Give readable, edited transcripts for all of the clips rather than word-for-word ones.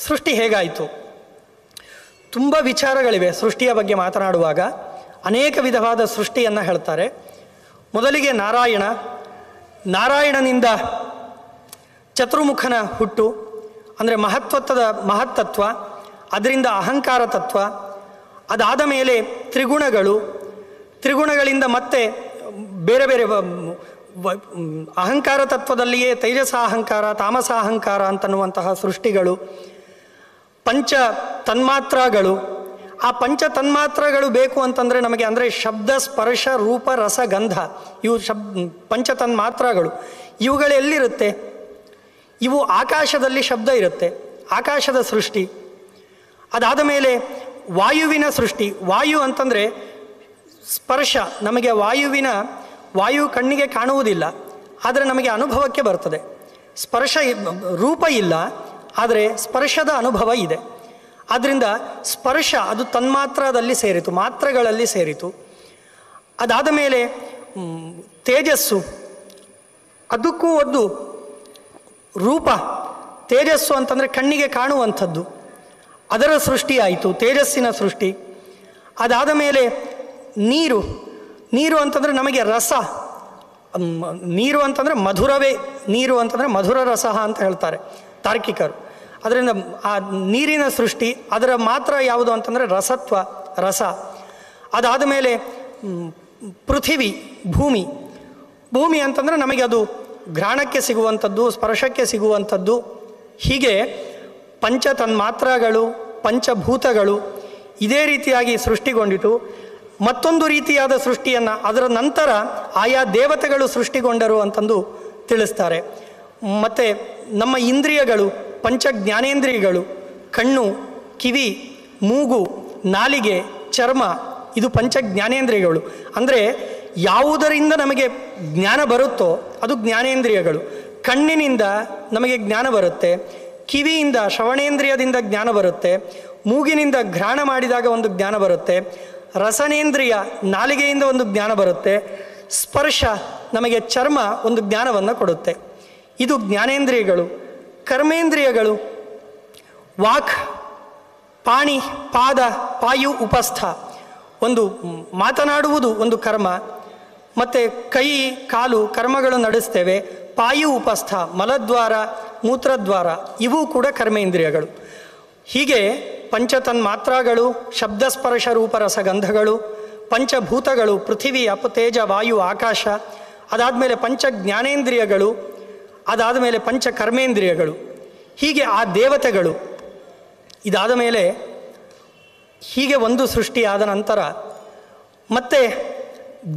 ಸೃಷ್ಟಿ ಹೇಗಾಯಿತು? ತುಂಬ ವಿಚಾರಗಳಿವೆ ಸೃಷ್ಟಿಯ ಬಗ್ಗೆ ಮಾತನಾಡುವಾಗ. ಅನೇಕ ವಿಧವಾದ ಸೃಷ್ಟಿಯನ್ನು ಹೇಳ್ತಾರೆ. ಮೊದಲಿಗೆ ನಾರಾಯಣನಿಂದ ಚತುರ್ಮುಖನ ಹುಟ್ಟು, ಅಂದರೆ ಮಹತ್ತತ್ವ, ಅದರಿಂದ ಅಹಂಕಾರ ತತ್ವ, ಅದಾದ ಮೇಲೆ ತ್ರಿಗುಣಗಳಿಂದ ಮತ್ತೆ ಬೇರೆ ಬೇರೆ ಅಹಂಕಾರ ತತ್ವದಲ್ಲಿಯೇ ತೈಜಸ ಅಹಂಕಾರ, ತಾಮಸ ಅಹಂಕಾರ ಅಂತನ್ನುವಂತಹ ಸೃಷ್ಟಿಗಳು, ಪಂಚ ತನ್ಮಾತ್ರಗಳು. ಆ ಪಂಚ ತನ್ಮಾತ್ರಗಳು ಬೇಕು ಅಂತಂದರೆ ನಮಗೆ, ಅಂದರೆ ಶಬ್ದ, ಸ್ಪರ್ಶ, ರೂಪ, ರಸ, ಗಂಧ, ಇವು ಪಂಚ ತನ್ಮಾತ್ರಗಳು. ಇವುಗಳೆಲ್ಲಿರುತ್ತೆ? ಇವು ಆಕಾಶದಲ್ಲಿ ಶಬ್ದ ಇರುತ್ತೆ, ಆಕಾಶದ ಸೃಷ್ಟಿ. ಅದಾದ ಮೇಲೆ ವಾಯುವಿನ ಸೃಷ್ಟಿ. ವಾಯು ಅಂತಂದರೆ ಸ್ಪರ್ಶ. ನಮಗೆ ವಾಯು ಕಣ್ಣಿಗೆ ಕಾಣುವುದಿಲ್ಲ, ಆದರೆ ನಮಗೆ ಅನುಭವಕ್ಕೆ ಬರ್ತದೆ. ರೂಪ ಇಲ್ಲ, ಆದರೆ ಸ್ಪರ್ಶದ ಅನುಭವ ಇದೆ. ಆದ್ದರಿಂದ ಸ್ಪರ್ಶ ಅದು ತನ್ಮಾತ್ರದಲ್ಲಿ ಸೇರಿತು, ಮಾತ್ರಗಳಲ್ಲಿ ಸೇರಿತು. ಅದಾದ ಮೇಲೆ ತೇಜಸ್ಸು, ಅದಕ್ಕೂ ಒಂದು ರೂಪ. ತೇಜಸ್ಸು ಅಂತಂದರೆ ಕಣ್ಣಿಗೆ ಕಾಣುವಂಥದ್ದು, ಅದರ ಸೃಷ್ಟಿ ಆಯಿತು, ತೇಜಸ್ಸಿನ ಸೃಷ್ಟಿ. ಅದಾದ ಮೇಲೆ ನೀರು ಅಂತಂದರೆ ನಮಗೆ ರಸ. ನೀರು ಅಂತಂದರೆ ಮಧುರವೇ, ನೀರು ಅಂತಂದರೆ ಮಧುರ ರಸ ಅಂತ ಹೇಳ್ತಾರೆ ತಾರ್ಕಿಕರು. ಅದರಿಂದ ಆ ನೀರಿನ ಸೃಷ್ಟಿ, ಅದರ ಮಾತ್ರ ಯಾವುದು ಅಂತಂದರೆ ರಸ. ಅದಾದ ಮೇಲೆ ಪೃಥಿವಿ, ಭೂಮಿ ಅಂತಂದರೆ ನಮಗೆ ಅದು ಘ್ರಾಣಕ್ಕೆ ಸಿಗುವಂಥದ್ದು, ಸ್ಪರ್ಶಕ್ಕೆ ಸಿಗುವಂಥದ್ದು. ಹೀಗೆ ಪಂಚ ತನ್ಮಾತ್ರಗಳು, ಪಂಚಭೂತಗಳು ಇದೇ ರೀತಿಯಾಗಿ ಸೃಷ್ಟಿಗೊಂಡಿತು. ಮತ್ತೊಂದು ರೀತಿಯಾದ ಸೃಷ್ಟಿಯನ್ನು ಅದರ ನಂತರ ಆಯಾ ದೇವತೆಗಳು ಸೃಷ್ಟಿಗೊಂಡರು ಅಂತಂದು ತಿಳಿಸ್ತಾರೆ. ಮತ್ತು ನಮ್ಮ ಇಂದ್ರಿಯಗಳು, ಪಂಚ ಜ್ಞಾನೇಂದ್ರಿಯಗಳು, ಕಣ್ಣು, ಕಿವಿ, ಮೂಗು, ನಾಲಿಗೆ, ಚರ್ಮ, ಇದು ಪಂಚ ಜ್ಞಾನೇಂದ್ರಿಯಗಳು. ಅಂದರೆ ಯಾವುದರಿಂದ ನಮಗೆ ಜ್ಞಾನ ಬರುತ್ತೋ ಅದು ಜ್ಞಾನೇಂದ್ರಿಯಗಳು. ಕಣ್ಣಿನಿಂದ ನಮಗೆ ಜ್ಞಾನ ಬರುತ್ತೆ, ಕಿವಿಯಿಂದ ಶ್ರವಣೇಂದ್ರಿಯದಿಂದ ಜ್ಞಾನ ಬರುತ್ತೆ, ಮೂಗಿನಿಂದ ಘ್ರಾಣ ಮಾಡಿದಾಗ ಒಂದು ಜ್ಞಾನ ಬರುತ್ತೆ, ರಸನೇಂದ್ರಿಯ ನಾಲಿಗೆಯಿಂದ ಒಂದು ಜ್ಞಾನ ಬರುತ್ತೆ, ಸ್ಪರ್ಶ ನಮಗೆ ಚರ್ಮ ಒಂದು ಜ್ಞಾನವನ್ನು ಕೊಡುತ್ತೆ. ಇದು ಜ್ಞಾನೇಂದ್ರಿಯಗಳು. ಕರ್ಮೇಂದ್ರಿಯಗಳು ವಾಕ್, ಪಾಣಿ, ಪಾದ, ಪಾಯು, ಉಪಸ್ಥ, ಒಂದು ಮಾತನಾಡುವುದು ಒಂದು ಕರ್ಮ. ಮತ್ತು ಕೈ, ಕಾಲು ಕರ್ಮಗಳು ನಡೆಸ್ತೇವೆ. ಪಾಯು, ಉಪಸ್ಥ, ಮಲದ್ವಾರ, ಮೂತ್ರದ್ವಾರ, ಇವು ಕೂಡ ಕರ್ಮೇಂದ್ರಿಯಗಳು. ಹೀಗೆ ಪಂಚತನ್ಮಾತ್ರಗಳು, ಶಬ್ದಸ್ಪರ್ಶ ರೂಪರಸ ಗಂಧಗಳು, ಪಂಚಭೂತಗಳು, ಪೃಥಿವಿ, ಅಪ, ತೇಜ, ವಾಯು, ಆಕಾಶ. ಅದಾದಮೇಲೆ ಪಂಚ ಜ್ಞಾನೇಂದ್ರಿಯಗಳು, ಅದಾದ ಮೇಲೆ ಪಂಚ ಕರ್ಮೇಂದ್ರಿಯಗಳು. ಹೀಗೆ ಆ ದೇವತೆಗಳು. ಇದಾದ ಮೇಲೆ ಹೀಗೆ ಒಂದು ಸೃಷ್ಟಿಯಾದ ನಂತರ ಮತ್ತೆ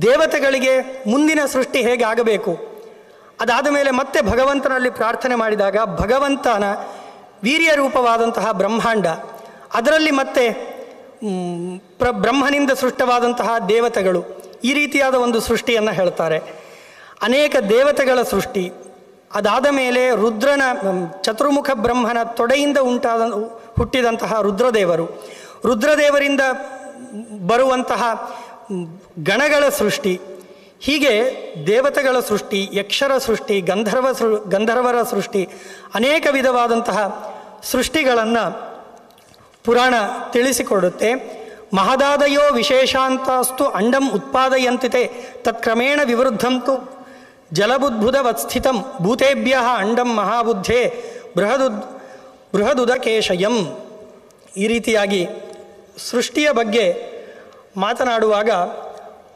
ದೇವತೆಗಳಿಗೆ ಮುಂದಿನ ಸೃಷ್ಟಿ ಹೇಗೆ ಆಗಬೇಕು, ಅದಾದ ಮೇಲೆ ಮತ್ತೆ ಭಗವಂತನಲ್ಲಿ ಪ್ರಾರ್ಥನೆ ಮಾಡಿದಾಗ ಭಗವಂತನ ವೀರ್ಯ ರೂಪವಾದಂತಹ ಬ್ರಹ್ಮಾಂಡ, ಅದರಲ್ಲಿ ಮತ್ತೆ ಬ್ರಹ್ಮನಿಂದ ಸೃಷ್ಟವಾದಂತಹ ದೇವತೆಗಳು, ಈ ರೀತಿಯಾದ ಒಂದು ಸೃಷ್ಟಿಯನ್ನು ಹೇಳ್ತಾರೆ. ಅನೇಕ ದೇವತೆಗಳ ಸೃಷ್ಟಿ. ಅದಾದ ಮೇಲೆ ರುದ್ರನ, ಚತುರ್ಮುಖ ಬ್ರಹ್ಮನ ತೊಡೆಯಿಂದ ಹುಟ್ಟಿದಂತಹ ರುದ್ರದೇವರಿಂದ ಬರುವಂತಹ ಗಣಗಳ ಸೃಷ್ಟಿ. ಹೀಗೆ ದೇವತೆಗಳ ಸೃಷ್ಟಿ, ಯಕ್ಷರ ಸೃಷ್ಟಿ, ಗಂಧರ್ವರ ಸೃಷ್ಟಿ, ಅನೇಕ ವಿಧವಾದಂತಹ ಸೃಷ್ಟಿಗಳನ್ನು ಪುರಾಣ ತಿಳಿಸಿಕೊಡುತ್ತೆ. ಮಹದಾದಯೋ ವಿಶೇಷಾಂತಸ್ತು ಅಂಡಂ ಉತ್ಪಾದಯಂತಿತೆ ತತ್ಕ್ರಮೇಣ ವಿವೃದ್ಧಂತು ಜಲಬುದ್ಭುತವತ್ಸ್ಥಿತಂ ಭೂತೇಭ್ಯ ಅಂಡಂ ಮಹಾಬುದ್ಧೇ ಬೃಹದುದಕೇಶಯಂ. ಈ ರೀತಿಯಾಗಿ ಸೃಷ್ಟಿಯ ಬಗ್ಗೆ ಮಾತನಾಡುವಾಗ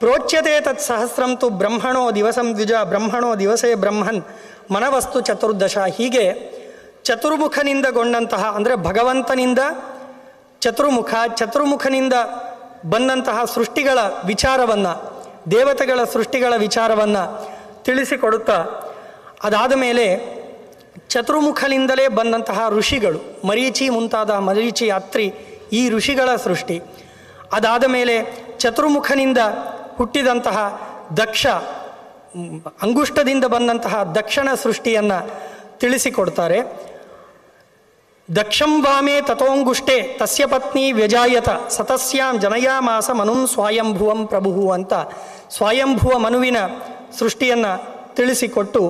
ಪ್ರೋಚ್ಯತೆ ತತ್ಸಹಸ್ರಂತು ಬ್ರಹ್ಮಣೋ ದಿವಸಂ ದ್ವಿಜ ಬ್ರಹ್ಮಣೋ ದಿವಸೇ ಬ್ರಹ್ಮನ್ ಮನವಸ್ತು ಚತುರ್ದಶ. ಹೀಗೆ ಚತುರ್ಮುಖನಿಂದಗೊಂಡಂತಹ, ಅಂದರೆ ಭಗವಂತನಿಂದ ಚತುರ್ಮುಖನಿಂದ ಬಂದಂತಹ ಸೃಷ್ಟಿಗಳ ವಿಚಾರವನ್ನು, ದೇವತೆಗಳ ಸೃಷ್ಟಿಗಳ ವಿಚಾರವನ್ನು ತಿಳಿಸಿಕೊಡುತ್ತಾ, ಅದಾದ ಮೇಲೆ ಚತುರ್ಮುಖನಿಂದಲೇ ಬಂದಂತಹ ಋಷಿಗಳು, ಮರೀಚಿ, ಅತ್ರಿ, ಈ ಋಷಿಗಳ ಸೃಷ್ಟಿ. ಅದಾದ ಮೇಲೆ ಚತುರ್ಮುಖನಿಂದ ಹುಟ್ಟಿದಂತಹ ದಕ್ಷ, ಅಂಗುಷ್ಟದಿಂದ ಬಂದಂತಹ ದಕ್ಷನ ಸೃಷ್ಟಿಯನ್ನು ತಿಳಿಸಿಕೊಡ್ತಾರೆ. ದಕ್ಷಂ ವಾಮೇ ತಥೋಂಗುಷ್ಟೇ ತಸ್ಯ ಪತ್ನಿ ವ್ಯಜಾಯತ ಸತಸ್ಯಾಂ ಜನಯಾಮಾಸ ಮನುಂ ಸ್ವಯಂಭುವಂ ಪ್ರಭು ಅಂತ ಸ್ವಯಂಭುವ ಮನುವಿನ ಸೃಷ್ಟಿಯನ್ನು ತಿಳಿಸಿಕೊಟ್ಟು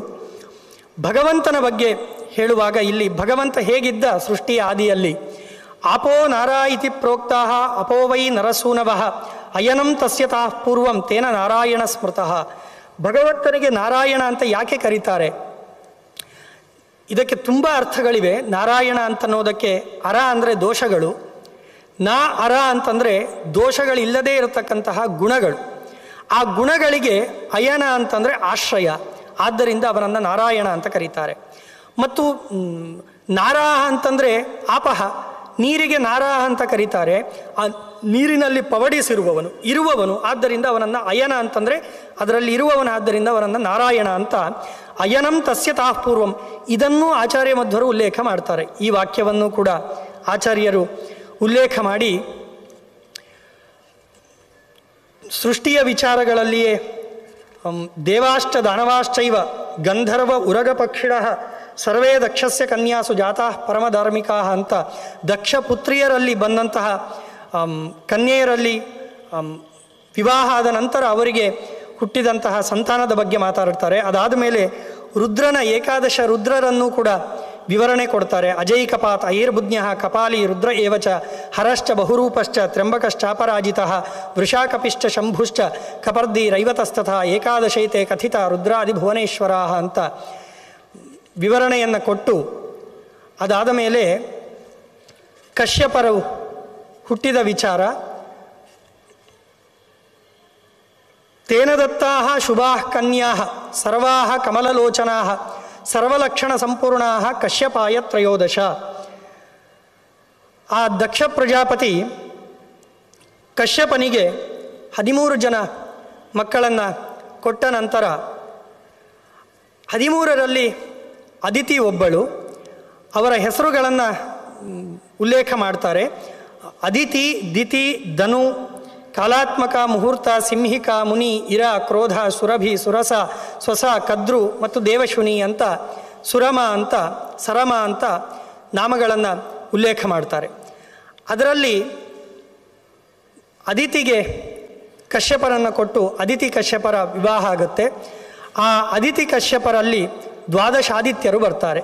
ಭಗವಂತನ ಬಗ್ಗೆ ಹೇಳುವಾಗ ಇಲ್ಲಿ ಭಗವಂತ ಹೇಗಿದ್ದ ಸೃಷ್ಟಿಯ ಆದಿಯಲ್ಲಿ, ಆಪೋ ನಾರಾ ಇತಿ ಪ್ರೋಕ್ತಾ ಅಪೋ ವೈ ನರಸೂನವಃ ಅಯನಂ ತಸ್ಯ ತಾಃ ಪೂರ್ವಂ ತೇನ ನಾರಾಯಣ ಸ್ಮೃತಃ. ಭಗವಂತನಿಗೆ ನಾರಾಯಣ ಅಂತ ಯಾಕೆ ಕರೀತಾರೆ? ಇದಕ್ಕೆ ತುಂಬ ಅರ್ಥಗಳಿವೆ. ನಾರಾಯಣ ಅಂತನ್ನೋದಕ್ಕೆ ಅರ ಅಂದರೆ ದೋಷಗಳು, ನಾ ಅರ ಅಂತಂದರೆ ದೋಷಗಳಿಲ್ಲದೇ ಇರತಕ್ಕಂತಹ ಗುಣಗಳು. ಆ ಗುಣಗಳಿಗೆ ಅಯನ ಅಂತಂದರೆ ಆಶ್ರಯ, ಆದ್ದರಿಂದ ಅವನನ್ನು ನಾರಾಯಣ ಅಂತ ಕರೀತಾರೆ. ಮತ್ತು ನಾರಾಹ ಅಂತಂದರೆ ಆಪಹ, ನೀರಿಗೆ ನಾರಾಹ ಅಂತ ಕರೀತಾರೆ. ಆ ನೀರಿನಲ್ಲಿ ಪವಡಿಸಿರುವವನು, ಇರುವವನು, ಆದ್ದರಿಂದ ಅವನನ್ನು ಅಯನ ಅಂತಂದರೆ ಅದರಲ್ಲಿ ಇರುವವನಾದ್ದರಿಂದ ಅವನನ್ನು ನಾರಾಯಣ ಅಂತ. ಅಯನಂ ತಸ್ಯ ತಾಃ ಪೂರ್ವಂ, ಇದನ್ನೂ ಆಚಾರ್ಯ ಮಧ್ವರು ಉಲ್ಲೇಖ ಮಾಡ್ತಾರೆ. ಈ ವಾಕ್ಯವನ್ನು ಕೂಡ ಆಚಾರ್ಯರು ಉಲ್ಲೇಖ ಮಾಡಿ ಸೃಷ್ಟಿಯ ವಿಚಾರಗಳಲ್ಲಿಯೇ ದೇವಾಶ್ಚ ದಾನವಾಶ್ಚೈವ ಗಂಧರ್ವ ಉರಗ ಪಕ್ಷಿಣಃ ಸರ್ವೇ ದಕ್ಷಸ್ಯ ಕನ್ಯಾಸು ಜಾತಾಃ ಪರಮಧಾರ್ಮಿಕಾ ಅಂತ ದಕ್ಷ ಪುತ್ರಿಯರಲ್ಲಿ ಬಂದಂತಹ ಕನ್ಯೆಯರಲ್ಲಿ ವಿವಾಹ ಆದ ನಂತರ ಅವರಿಗೆ ಹುಟ್ಟಿದಂತಹ ಸಂತಾನದ ಬಗ್ಗೆ ಮಾತಾಡ್ತಾರೆ. ಅದಾದ ಮೇಲೆ ರುದ್ರನ ಏಕಾದಶ ರುದ್ರರನ್ನು ಕೂಡ ವಿವರಣೆ ಕೊಡ್ತಾರೆ. ಅಜೈಕಪಾತ್ ಐರ್ಬುಜ್ಞ ಕಪಾಲಿ ರುದ್ರ ಏವಚ ಹರಶ್ಚ ಬಹುರೂಪಶ್ಚ ತ್ರ್ಯಂಬಕಶ್ಚಾಪರಾಜಿತಃ ವೃಷಾಕಪಿಶ್ಚ ಶಂಭುಶ್ಚ ಕಪರ್ದಿ ರೈವತಸ್ತಥ ಏಕಾದಶೈತೆ ಕಥಿತ ರುದ್ರಾದಿ ಭುವನೇಶ್ವರ ಅಂತ ವಿವರಣೆಯನ್ನು ಕೊಟ್ಟು, ಅದಾದ ಮೇಲೆ ಕಶ್ಯಪರು ಹುಟ್ಟಿದ ವಿಚಾರ, ತೇನ ದತ್ತಾಃ ಶುಭಾಃ ಕನ್ಯಾಃ ಸರ್ವಾಃ ಕಮಲಲೋಚನಾಃ ಸರ್ವಲಕ್ಷಣ ಸಂಪೂರ್ಣಾಃ ಕಶ್ಯಪಾಯ ತ್ರಯೋದಶ. ಆ ದಕ್ಷ ಪ್ರಜಾಪತಿ ಕಶ್ಯಪನಿಗೆ 13 ಜನ ಮಕ್ಕಳನ್ನು ಕೊಟ್ಟ ನಂತರ 13ರಲ್ಲಿ ಅದಿತಿ ಒಬ್ಬಳು. ಅವರ ಹೆಸರುಗಳನ್ನು ಉಲ್ಲೇಖ ಮಾಡ್ತಾರೆ. ಅದಿತಿ, ದಿತಿ, ಧನು, ಕಾಲಾತ್ಮಕ, ಮುಹೂರ್ತ, ಸಿಂಹಿಕ, ಮುನಿ, ಇರ, ಕ್ರೋಧ, ಸುರಭಿ, ಸುರಸ, ಸ್ವಸ, ಕದ್ರು ಮತ್ತು ದೇವಶುನಿ ಅಂತ, ಸುರಮ ಅಂತ, ಸರಮ ಅಂತ ನಾಮಗಳನ್ನು ಉಲ್ಲೇಖ ಮಾಡ್ತಾರೆ. ಅದರಲ್ಲಿ ಅದಿತಿಗೆ ಕಶ್ಯಪರನ್ನು ಕೊಟ್ಟು ಅದಿತಿ ಕಶ್ಯಪರ ವಿವಾಹ ಆಗುತ್ತೆ. ಆ ಅದಿತಿ ಕಶ್ಯಪರಲ್ಲಿ 12 ಆದಿತ್ಯರು ಬರ್ತಾರೆ.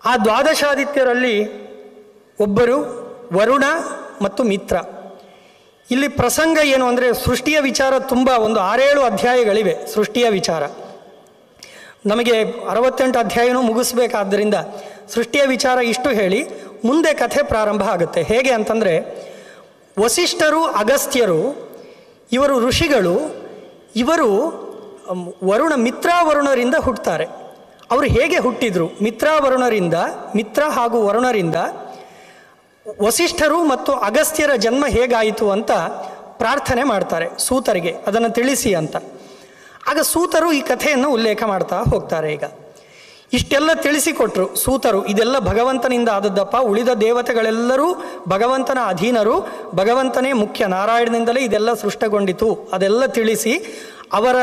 ಆ 12 ಆದಿತ್ಯರಲ್ಲಿ ಒಬ್ಬರು ವರುಣ ಮತ್ತು ಮಿತ್ರ. ಇಲ್ಲಿ ಪ್ರಸಂಗ ಏನು ಅಂದರೆ, ಸೃಷ್ಟಿಯ ವಿಚಾರ ತುಂಬ ಒಂದು 6-7 ಅಧ್ಯಾಯಗಳಿವೆ. ಸೃಷ್ಟಿಯ ವಿಚಾರ ನಮಗೆ 68 ಅಧ್ಯಾಯನೂ ಮುಗಿಸ್ಬೇಕಾದ್ದರಿಂದ ಸೃಷ್ಟಿಯ ವಿಚಾರ ಇಷ್ಟು ಹೇಳಿ ಮುಂದೆ ಕಥೆ ಪ್ರಾರಂಭ ಆಗುತ್ತೆ. ಹೇಗೆ ಅಂತಂದರೆ, ವಸಿಷ್ಠರು ಅಗಸ್ತ್ಯರು ಇವರು ಋಷಿಗಳು. ಇವರು ಮಿತ್ರಾವರುಣರಿಂದ ಹುಟ್ಟುತ್ತಾರೆ. ಅವರು ಹೇಗೆ ಹುಟ್ಟಿದ್ರು? ಮಿತ್ರಾವರುಣರಿಂದ, ಮಿತ್ರ ಹಾಗೂ ವರುಣರಿಂದ ವಸಿಷ್ಠರು ಮತ್ತು ಅಗಸ್ತ್ಯರ ಜನ್ಮ ಹೇಗಾಯಿತು ಅಂತ ಪ್ರಾರ್ಥನೆ ಮಾಡ್ತಾರೆ ಸೂತರಿಗೆ, ಅದನ್ನು ತಿಳಿಸಿ ಅಂತ. ಆಗ ಸೂತರು ಈ ಕಥೆಯನ್ನು ಉಲ್ಲೇಖ ಮಾಡ್ತಾ ಹೋಗ್ತಾರೆ. ಈಗ ಇಷ್ಟೆಲ್ಲ ತಿಳಿಸಿಕೊಟ್ರು ಸೂತರು, ಇದೆಲ್ಲ ಭಗವಂತನಿಂದ ಆದದ್ದಪ್ಪ, ಉಳಿದ ದೇವತೆಗಳೆಲ್ಲರೂ ಭಗವಂತನ ಅಧೀನರು, ಭಗವಂತನೇ ಮುಖ್ಯ, ನಾರಾಯಣನಿಂದಲೇ ಇದೆಲ್ಲ ಸೃಷ್ಟಗೊಂಡಿತು, ಅದೆಲ್ಲ ತಿಳಿಸಿ ಅವರ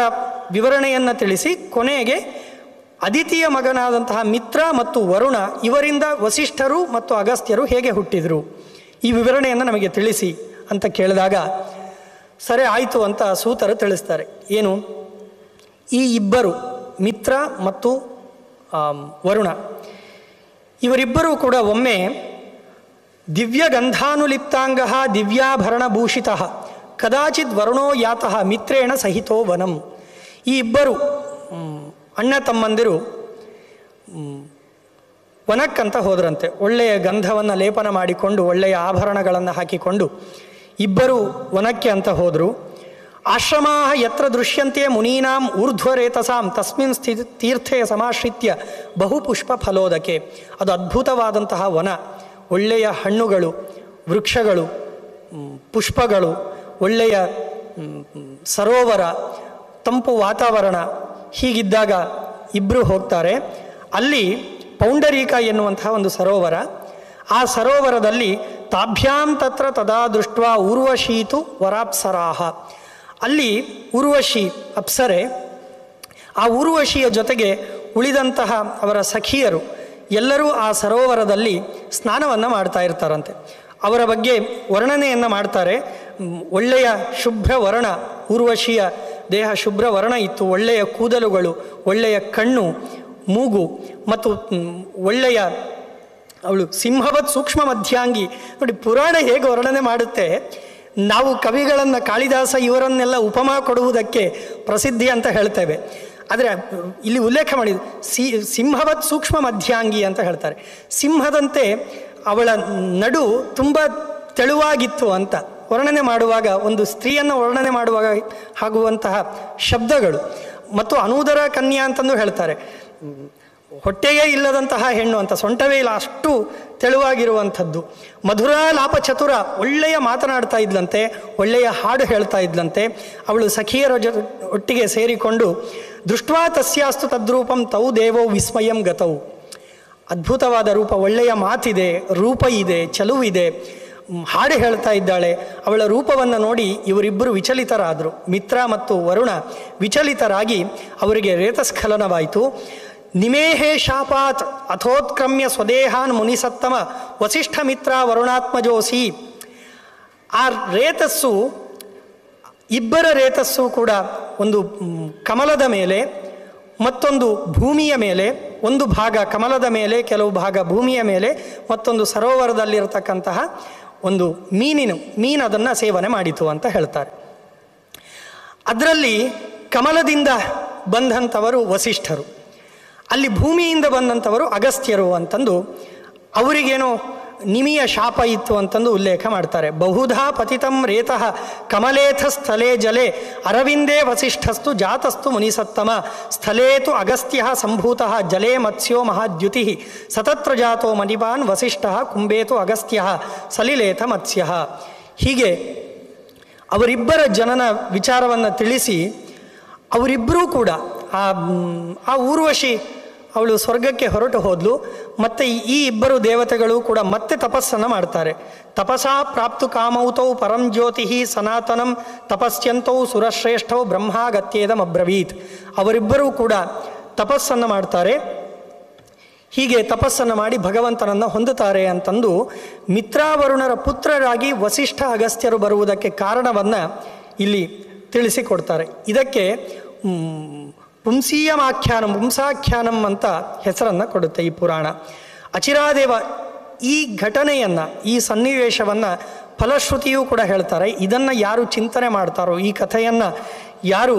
ವಿವರಣೆಯನ್ನು ತಿಳಿಸಿ ಕೊನೆಗೆ ಅದಿತಿಯ ಮಗನಾದಂತಹ ಮಿತ್ರ ಮತ್ತು ವರುಣ ಇವರಿಂದ ವಸಿಷ್ಠರು ಮತ್ತು ಅಗಸ್ತ್ಯರು ಹೇಗೆ ಹುಟ್ಟಿದರು ಈ ವಿವರಣೆಯನ್ನು ನಮಗೆ ತಿಳಿಸಿ ಅಂತ ಕೇಳಿದಾಗ, ಸರಿ ಆಯಿತು ಅಂತ ಸೂತರು ತಿಳಿಸ್ತಾರೆ. ಏನು? ಈ ಇಬ್ಬರು ಮಿತ್ರ ಮತ್ತು ವರುಣ ಇವರಿಬ್ಬರೂ ಕೂಡ ಒಮ್ಮೆ ದಿವ್ಯಗಂಧಾನುಲಿಪ್ತಾಂಗ ದಿವ್ಯಾಭರಣಭೂಷಿತ ಕದಾಚಿತ್ ವರುಣೋ ಯಾತಃ ಮಿತ್ರೇಣ ಸಹಿತೋ ವನಂ. ಈ ಇಬ್ಬರು ಅಣ್ಣ ತಮ್ಮಂದಿರು ವನಕ್ಕಂತ ಹೋದ್ರಂತೆ. ಒಳ್ಳೆಯ ಗಂಧವನ್ನು ಲೇಪನ ಮಾಡಿಕೊಂಡು ಒಳ್ಳೆಯ ಆಭರಣಗಳನ್ನು ಹಾಕಿಕೊಂಡು ಇಬ್ಬರು ವನಕ್ಕೆ ಅಂತ ಹೋದರು. ಆಶ್ರಮಾ ಯತ್ರ ದೃಶ್ಯಂತೆ ಮುನೀನಾಂ ಊರ್ಧ್ವರೇತಸಾಂ ತಸ್ಮಿನ್ ತೀರ್ಥೆ ಸಮಾಶ್ರಿತ್ಯ ಬಹುಪುಷ್ಪ ಫಲೋದಕೆ. ಅದು ಅದ್ಭುತವಾದಂತಹ ವನ, ಒಳ್ಳೆಯ ಹಣ್ಣುಗಳು, ವೃಕ್ಷಗಳು, ಪುಷ್ಪಗಳು, ಒಳ್ಳೆಯ ಸರೋವರ, ತಂಪು ವಾತಾವರಣ. ಹೀಗಿದ್ದಾಗ ಇಬ್ಬರು ಹೋಗ್ತಾರೆ. ಅಲ್ಲಿ ಪೌಂಡರೀಕ ಎನ್ನುವಂತಹ ಒಂದು ಸರೋವರ. ಆ ಸರೋವರದಲ್ಲಿ ತಾಭ್ಯಾಂ ತತ್ರ ತದಾ ದೃಷ್ಟ ಊರ್ವಶೀತು ವರಾಪ್ಸರಾಹ. ಅಲ್ಲಿ ಊರ್ವಶಿ ಅಪ್ಸರೆ, ಆ ಊರ್ವಶಿಯ ಜೊತೆಗೆ ಉಳಿದಂತಹ ಅವರ ಸಖಿಯರು ಎಲ್ಲರೂ ಆ ಸರೋವರದಲ್ಲಿ ಸ್ನಾನವನ್ನು ಮಾಡ್ತಾ ಇರ್ತಾರಂತೆ. ಅವರ ಬಗ್ಗೆ ವರ್ಣನೆಯನ್ನು ಮಾಡ್ತಾರೆ. ಒಳ್ಳೆಯ ಶುಭ್ರ ವರ್ಣ, ಊರ್ವಶಿಯ ದೇಹ ಶುಭ್ರ ವರ್ಣ ಇತ್ತು, ಒಳ್ಳೆಯ ಕೂದಲುಗಳು, ಒಳ್ಳೆಯ ಕಣ್ಣು, ಮೂಗು ಮತ್ತು ಒಳ್ಳೆಯ ಅವಳು ಸಿಂಹವತ್ ಸೂಕ್ಷ್ಮ ಮಧ್ಯಾಂಗಿ. ನೋಡಿ, ಪುರಾಣ ಹೇಗೆ ವರ್ಣನೆ ಮಾಡುತ್ತೆ. ನಾವು ಕವಿಗಳನ್ನು, ಕಾಳಿದಾಸ ಇವರನ್ನೆಲ್ಲ ಉಪಮಾ ಕೊಡುವುದಕ್ಕೆ ಪ್ರಸಿದ್ಧಿ ಅಂತ ಹೇಳ್ತೇವೆ. ಆದರೆ ಇಲ್ಲಿ ಉಲ್ಲೇಖ ಮಾಡಿದ್ದು ಸಿಂಹವತ್ ಸೂಕ್ಷ್ಮ ಮಧ್ಯಾಂಗಿ ಅಂತ ಹೇಳ್ತಾರೆ. ಸಿಂಹದಂತೆ ಅವಳ ನಡು ತುಂಬ ತೆಳುವಾಗಿತ್ತು ಅಂತ ವರ್ಣನೆ ಮಾಡುವಾಗ, ಒಂದು ಸ್ತ್ರೀಯನ್ನು ವರ್ಣನೆ ಮಾಡುವಾಗ ಆಗುವಂತಹ ಶಬ್ದಗಳು. ಮತ್ತು ಅನೂದರ ಕನ್ಯಾ ಅಂತಂದು ಹೇಳ್ತಾರೆ. ಹೊಟ್ಟೆಯೇ ಇಲ್ಲದಂತಹ ಹೆಣ್ಣು ಅಂತ, ಸೊಂಟವೇ ಇಲ್ಲ, ಅಷ್ಟು ತೆಳುವಾಗಿರುವಂಥದ್ದು. ಮಧುರ ಲಾಪ ಚತುರ, ಒಳ್ಳೆಯ ಮಾತನಾಡ್ತಾ ಇದ್ಲಂತೆ, ಒಳ್ಳೆಯ ಹಾಡು ಹೇಳ್ತಾ ಇದ್ಲಂತೆ. ಅವಳು ಸಖಿಯರ ಒಟ್ಟಿಗೆ ಸೇರಿಕೊಂಡು ದೃಷ್ಟ್ವಾ ತಸ್ಯಾಸ್ತು ತದ್ರೂಪಂ ತೌ ದೇವೋ ವಿಸ್ಮಯಂ ಗತವು. ಅದ್ಭುತವಾದ ರೂಪ, ಒಳ್ಳೆಯ ಮಾತಿದೆ, ರೂಪ ಇದೆ, ಚಲುವಿದೆ, ಹಾಡು ಹೇಳ್ತಾ ಇದ್ದಾಳೆ. ಅವಳ ರೂಪವನ್ನು ನೋಡಿ ಇವರಿಬ್ಬರು ವಿಚಲಿತರಾದರು. ಮಿತ್ರ ಮತ್ತು ವರುಣ ವಿಚಲಿತರಾಗಿ ಅವರಿಗೆ ರೇತಸ್ಖಲನವಾಯಿತು. ನಿಮೇಹೇ ಶಾಪಾತ್ ಅಥೋತ್ಕ್ರಮ್ಯ ಸ್ವದೇಹಾನ್ ಮುನಿಸತ್ತಮ ವಸಿಷ್ಠ ಮಿತ್ರ ವರುಣಾತ್ಮಜೋಸಿ. ಆ ರೇತಸ್ಸು, ಇಬ್ಬರ ರೇತಸ್ಸು ಕೂಡ ಒಂದು ಕಮಲದ ಮೇಲೆ, ಮತ್ತೊಂದು ಭೂಮಿಯ ಮೇಲೆ, ಒಂದು ಭಾಗ ಕಮಲದ ಮೇಲೆ, ಕೆಲವು ಭಾಗ ಭೂಮಿಯ ಮೇಲೆ, ಮತ್ತೊಂದು ಸರೋವರದಲ್ಲಿರತಕ್ಕಂತಹ ಒಂದು ಮೀನು ಅದನ್ನು ಸೇವನೆ ಮಾಡಿತು ಅಂತ ಹೇಳ್ತಾರೆ. ಅದರಲ್ಲಿ ಕಮಲದಿಂದ ಬಂದಂಥವರು ವಸಿಷ್ಠರು, ಅಲ್ಲಿ ಭೂಮಿಯಿಂದ ಬಂದಂಥವರು ಅಗಸ್ತ್ಯರು ಅಂತಂದು, ಅವರಿಗೇನೋ ನಿಮಿಯ ಶಾಪ ಇತ್ತು ಅಂತಂದು ಉಲ್ಲೇಖ ಮಾಡ್ತಾರೆ. ಬಹುಧಾ ಪತಿತಂ ರೇತಃ ಕಮಲೇಥ ಸ್ಥಳೇ ಜಲೆ ಅರವಿಂದೇ ವಸಿಷ್ಠಸ್ತು ಜಾತಸ್ತು ಮುನಿಸತ್ತಮ ಸ್ಥಳೇತು ಅಗಸ್ತ್ಯ ಸಂಭೂತಃ ಜಲೇ ಮತ್ಸ್ಯೋ ಮಹಾದ್ಯುತಿ ಸತತ್ರ ಜಾತೋ ಮಣಿಪಾನ್ ವಸಿಷ್ಠ ಕುಂಬೇತು ಅಗಸ್ತ್ಯ ಸಲಿಲೇಥ ಮತ್ಸ್ಯ. ಹೀಗೆ ಅವರಿಬ್ಬರ ಜನನ ವಿಚಾರವನ್ನು ತಿಳಿಸಿ, ಅವರಿಬ್ಬರೂ ಕೂಡ ಆ ಊರ್ವಶಿ ಅವಳು ಸ್ವರ್ಗಕ್ಕೆ ಹೊರಟು ಹೋದ್ಲು. ಮತ್ತು ಈ ಇಬ್ಬರು ದೇವತೆಗಳು ಕೂಡ ಮತ್ತೆ ತಪಸ್ಸನ್ನು ಮಾಡ್ತಾರೆ. ತಪಸಾ ಪ್ರಾಪ್ತು ಕಾಮೌತೌ ಪರಂ ಜ್ಯೋತಿ ಸನಾತನಂ ತಪಸ್ಯಂತೌ ಸುರಶ್ರೇಷ್ಠೌ ಬ್ರಹ್ಮಾಗತ್ಯೇದಂ ಅಬ್ರವೀತ್. ಅವರಿಬ್ಬರೂ ಕೂಡ ತಪಸ್ಸನ್ನು ಮಾಡ್ತಾರೆ. ಹೀಗೆ ತಪಸ್ಸನ್ನು ಮಾಡಿ ಭಗವಂತನನ್ನು ಹೊಂದುತ್ತಾರೆ ಅಂತಂದು ಮಿತ್ರಾವರುಣರ ಪುತ್ರರಾಗಿ ವಸಿಷ್ಠ ಅಗಸ್ತ್ಯರು ಬರುವುದಕ್ಕೆ ಕಾರಣವನ್ನು ಇಲ್ಲಿ ತಿಳಿಸಿಕೊಡ್ತಾರೆ. ಇದಕ್ಕೆ ಪುಂಸಾಖ್ಯಾನಂ ಅಂತ ಹೆಸರನ್ನು ಕೊಡುತ್ತೆ ಈ ಪುರಾಣ. ಅಚಿರಾದೇವ ಈ ಘಟನೆಯನ್ನು, ಈ ಸನ್ನಿವೇಶವನ್ನು ಫಲಶ್ರುತಿಯೂ ಕೂಡ ಹೇಳ್ತಾರೆ. ಇದನ್ನು ಯಾರು ಚಿಂತನೆ ಮಾಡ್ತಾರೋ, ಈ ಕಥೆಯನ್ನು ಯಾರು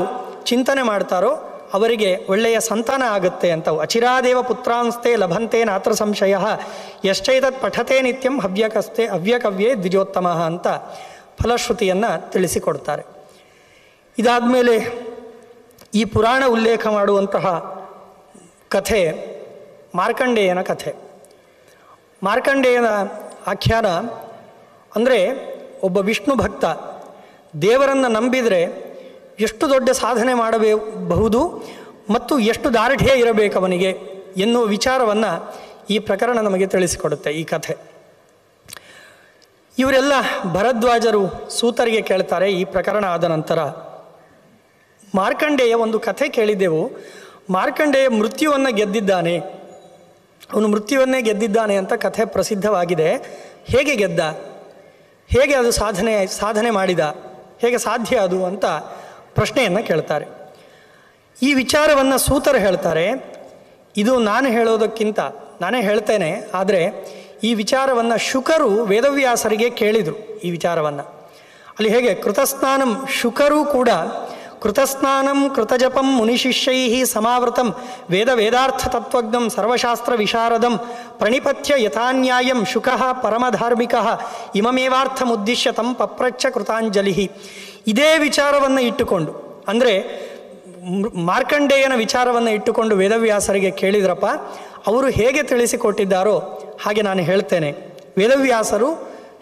ಚಿಂತನೆ ಮಾಡ್ತಾರೋ ಅವರಿಗೆ ಒಳ್ಳೆಯ ಸಂತಾನ ಆಗುತ್ತೆ ಅಂತ. ಅಚಿರಾದೇವ ಪುತ್ರಾಂಸ್ತೆ ಲಭಂತೆ ನಾತ್ರ ಸಂಶಯ ಯಶ್ಚೈತತ್ ಪಠತೆ ನಿತ್ಯಂ ಹವ್ಯಕವ್ಯೇ ದ್ವಿಜೋತ್ತಮ ಅಂತ ಫಲಶ್ರುತಿಯನ್ನು ತಿಳಿಸಿಕೊಡ್ತಾರೆ. ಇದಾದಮೇಲೆ ಈ ಪುರಾಣ ಉಲ್ಲೇಖ ಮಾಡುವಂತಹ ಕಥೆ ಮಾರ್ಕಂಡೇಯನ ಕಥೆ. ಮಾರ್ಕಂಡೇಯನ ಆಖ್ಯಾನ ಅಂದರೆ, ಒಬ್ಬ ವಿಷ್ಣು ಭಕ್ತ ದೇವರನ್ನು ನಂಬಿದರೆ ಎಷ್ಟು ದೊಡ್ಡ ಸಾಧನೆ ಮಾಡಬಹುದು ಮತ್ತು ಎಷ್ಟು ದಾರ್ಢ್ಯ ಇರಬೇಕು ಅವನಿಗೆ ಎನ್ನುವ ವಿಚಾರವನ್ನು ಈ ಪ್ರಕರಣ ನಮಗೆ ತಿಳಿಸಿಕೊಡುತ್ತೆ, ಈ ಕಥೆ. ಇವರೆಲ್ಲ ಭರದ್ವಾಜರು ಸೂತರಿಗೆ ಕೇಳ್ತಾರೆ. ಈ ಪ್ರಕರಣ ಆದ ನಂತರ ಮಾರ್ಕಂಡೇಯ ಒಂದು ಕಥೆ ಕೇಳಿದ್ದೆವು. ಮಾರ್ಕಂಡೇಯ ಮೃತ್ಯುವನ್ನು ಗೆದ್ದಿದ್ದಾನೆ, ಅವನು ಮೃತ್ಯುವನ್ನೇ ಗೆದ್ದಿದ್ದಾನೆ ಅಂತ ಕಥೆ ಪ್ರಸಿದ್ಧವಾಗಿದೆ. ಹೇಗೆ ಗೆದ್ದ, ಹೇಗೆ ಅದು ಸಾಧನೆ ಮಾಡಿದ, ಹೇಗೆ ಸಾಧ್ಯ ಅದು ಅಂತ ಪ್ರಶ್ನೆಯನ್ನು ಕೇಳ್ತಾರೆ. ಈ ವಿಚಾರವನ್ನು ಸೂತರು ಹೇಳ್ತಾರೆ. ಇದು ನಾನು ಹೇಳೋದಕ್ಕಿಂತ ನಾನೇ ಹೇಳ್ತೇನೆ, ಆದರೆ ಈ ವಿಚಾರವನ್ನು ಶುಕರು ವೇದವ್ಯಾಸರಿಗೆ ಕೇಳಿದರು. ಈ ವಿಚಾರವನ್ನು ಅಲ್ಲಿ ಹೇಗೆ ಕೃತಸ್ನಾನಂ, ಶುಕರು ಕೂಡ ಕೃತಸ್ನಾನಂ ಕೃತಜಪಂ ಮುನಿಶಿಷ್ಯೈ ಸಮಾವೃತಂ ವೇದಾರ್ಥ ತತ್ವಜ್ಞಂ ಸರ್ವಶಾಸ್ತ್ರ ವಿಶಾರದಂ ಪ್ರಣಿಪಥ್ಯ ಯಥಾನ್ಯಾಯಂ ಶುಕಃ ಪರಮಧಾರ್ಮಿಕಃ ಇಮಮೇವಾರ್ಥಮುದ್ದಿಶ್ಯ ತಂ ಪಪ್ರಚ್ಛ ಕೃತಾಂಜಲಿ. ಇದೇ ವಿಚಾರವನ್ನು ಇಟ್ಟುಕೊಂಡು, ಅಂದರೆ ಮಾರ್ಕಂಡೇಯನ ವಿಚಾರವನ್ನು ಇಟ್ಟುಕೊಂಡು ವೇದವ್ಯಾಸರಿಗೆ ಕೇಳಿದ್ರಪ್ಪ. ಅವರು ಹೇಗೆ ತಿಳಿಸಿಕೊಟ್ಟಿದ್ದಾರೋ ಹಾಗೆ ನಾನು ಹೇಳ್ತೇನೆ. ವೇದವ್ಯಾಸರು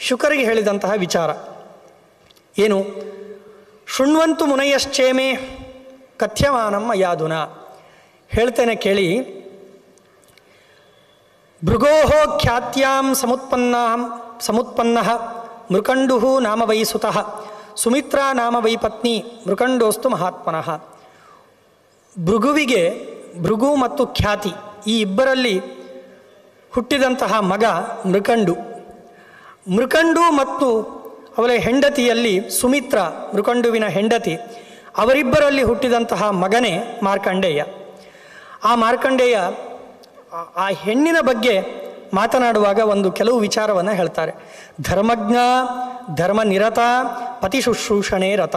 ಶುಕರಿಗೆ ಹೇಳಿದಂತಹ ವಿಚಾರ ಏನು? ಶೃಣ್ವಂತು ಮುನಯಶ್ಚೇಮೆ ಕಥ್ಯಮಾನಂ ಅಯಾದುನ. ಹೇಳ್ತೇನೆ ಕೇಳಿ. ಭೃಗೋಃ ಖ್ಯಾತ್ಯಾಂ ಸಮುತ್ಪನ್ನಃ ಮೃಕಂಡುಃ ನಾಮ ವೈ ಸುತಃ ಸುಮಿತ್ರಾ ನಾಮ ವೈ ಪತ್ನಿ ಮೃಕಂಡೋಸ್ತು ಮಹಾತ್ಮನಃ. ಭೃಗುವಿಗೆ, ಭೃಗು ಮತ್ತು ಖ್ಯಾತಿ ಈ ಇಬ್ಬರಲ್ಲಿ ಹುಟ್ಟಿದಂತಹ ಮಗ ಮೃಕಂಡು ಮತ್ತು ಅವಳ ಹೆಂಡತಿಯಲ್ಲಿ ಸುಮಿತ್ರ, ಮೃಕಂಡುವಿನ ಹೆಂಡತಿ, ಅವರಿಬ್ಬರಲ್ಲಿ ಹುಟ್ಟಿದಂತಹ ಮಗನೇ ಮಾರ್ಕಂಡೇಯ. ಆ ಮಾರ್ಕಂಡೇಯ ಆ ಹೆಣ್ಣಿನ ಬಗ್ಗೆ ಮಾತನಾಡುವಾಗ ಒಂದು ಕೆಲವು ವಿಚಾರವನ್ನು ಹೇಳ್ತಾರೆ. ಧರ್ಮಜ್ಞ, ಧರ್ಮನಿರತ, ಪತಿ ಶುಶ್ರೂಷಣೆ ರತ.